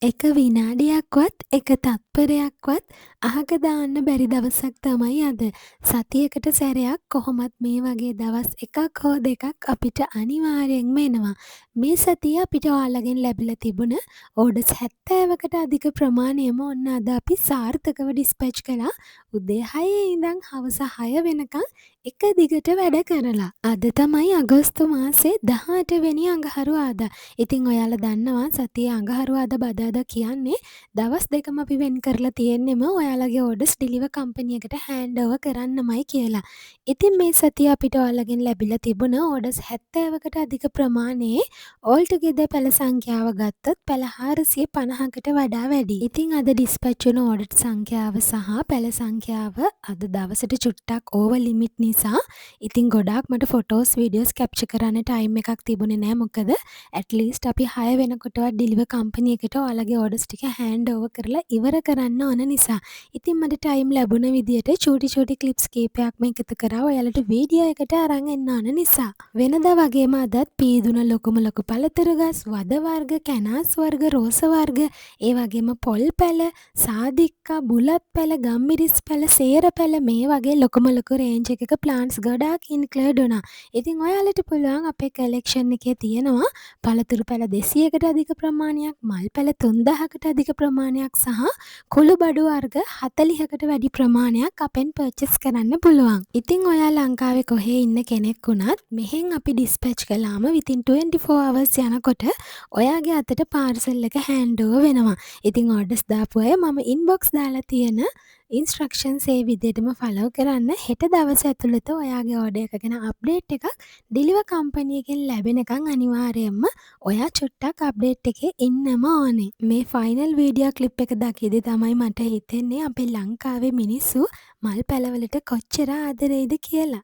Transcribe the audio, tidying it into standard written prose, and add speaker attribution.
Speaker 1: එක විනාඩියක්වත් එක තත්පරයක්වත් අහක දාන්න බැරි දවසක් තමයි අද. සතියකට සැරයක් කොහොමත් මේ වගේ දවස් එකක් හෝ දෙකක් අපිට අනිවාර්යෙන්ම එනවා. මේ සතිය අපිට ඔයාලගෙන් ලැබිලා තිබුණ ඕඩර්ස් 70කට අධික ප්‍රමාණයම ඔන්න අද අපි සාර්ථකව ඩිස්පැච් කළා. උදේ 6 ඉඳන් හවස 6 වෙනකන් එක දිගට වැඩ කරලා. අද තමයි අගෝස්තු මාසේ 18 වෙනි අඟහරුවාදා. ඉතින් ඔයාලා දන්නවා සතියේ අඟහරුවාදා බදාදා කියන්නේ දවස් දෙකම අපි වෙන් කරලා තියෙන්නෙම ඔයාලගේ ඕඩර්ස් ඩිලිවර් කම්පැනි එකට හෑන්ඩ් ඕවර් කරන්නමයි කියලා. ඉතින් මේ සතිය අපිට ඔයාලගෙන් ලැබිලා තිබුණ ඕඩර්ස් 70කට අධික ප්‍රමාණයේ all together පැළ සංඛ්‍යාව ගත්තොත් පැළ 450කට වඩා වැඩි. ඉතින් අද ඩිස්පැච් වුණ ඕඩර් සංඛ්‍යාව සහ පැළ සංඛ්‍යාව අද දවසට චුට්ටක් ඕවර් ලිමිට් නිසා ඉතින් ගොඩාක් මට ෆොටෝස් වීඩියෝස් කැප්චර් කරන්න ටයිම් එකක් තිබුණේ නෑ. මොකද ඇට්ලීස්ට් අපි 6 වෙනකොටවත් ඩිලිවර් කම්පැනි එකට ඔයාලගේ ඕඩර්ස් ටික හෑන්ඩ් ඕවර් කරලා ඉවර කරන්න ඕන නිසා. ඉතින් මට ටයිම් ලැබුණ විදියට චූටි ක්ලිප්ස් කීපයක්ම එකතු කරා ඔයාලට වීඩියෝ එකට අරන් එන්න ඕන නිසා. වෙනදා වගේම අදත් පීදුන ලොකුම ලොකු පළතුරු ගස්, වද වර්ග, කැනාස් වර්ග, රෝස වර්ග, ඒ වගේම පොල් පැළ, සාදික්කා, බුලත් පැළ, ගම්මිරිස් පැළ, සේර පැළ මේ වගේ ලොකුම ලොකු රේන්ජ් එකක ප්ලාන්ට්ස් ගොඩාක් ඉන්ක්ලූඩ් වුණා. ඉතින් ඔයාලට පුළුවන් අපේ කලෙක්ෂන් එකේ තියෙනවා පළතුරු පැළ 200කට අධික ප්‍රමාණයක්, මල් පැළ 3000කට අධික ප්‍රමාණයක් සහ කුළු බඩු වර්ග 40කට වැඩි ප්‍රමාණයක් අපෙන් පර්චේස් කරන්න පුළුවන්. ඉතින් ඔයා ලංකාවේ කොහේ ඉන්න කෙනෙක් වුණත් මෙහෙන් අපි ඩිස්පැච් කළාම within 24 hours යනකොට ඔයාගේ අතට පාර්සල් එක හෑන්ඩ් ඕවර් වෙනවා. ඉතින් ඕඩර්ස් දාපු අය මම ඉන්බොක්ස් දාලා තියෙන ඉන්ස්ට්‍රක්ෂන්ස් ඒ විදිහටම ෆලෝ කරන්න. හෙට දවස ඇතුළත ඔයාගේ ඕඩර් එක ගැන අප්ඩේට් එකක් ඩිලිවර් කම්පැනි එකෙන් ලැබෙනකන් අනිවාර්යයෙන්ම ඔයා චුට්ටක් අප්ඩේට් එකේ ඉන්නම ඕනේ. මේ ෆයිනල් වීඩියෝ ක්ලිප් එක දකිද්දි තමයි මට හිතෙන්නේ අපේ ලංකාවේ මිනිස්සු මල් පැළවලට කොච්චර ආදරෙයිද කියලා.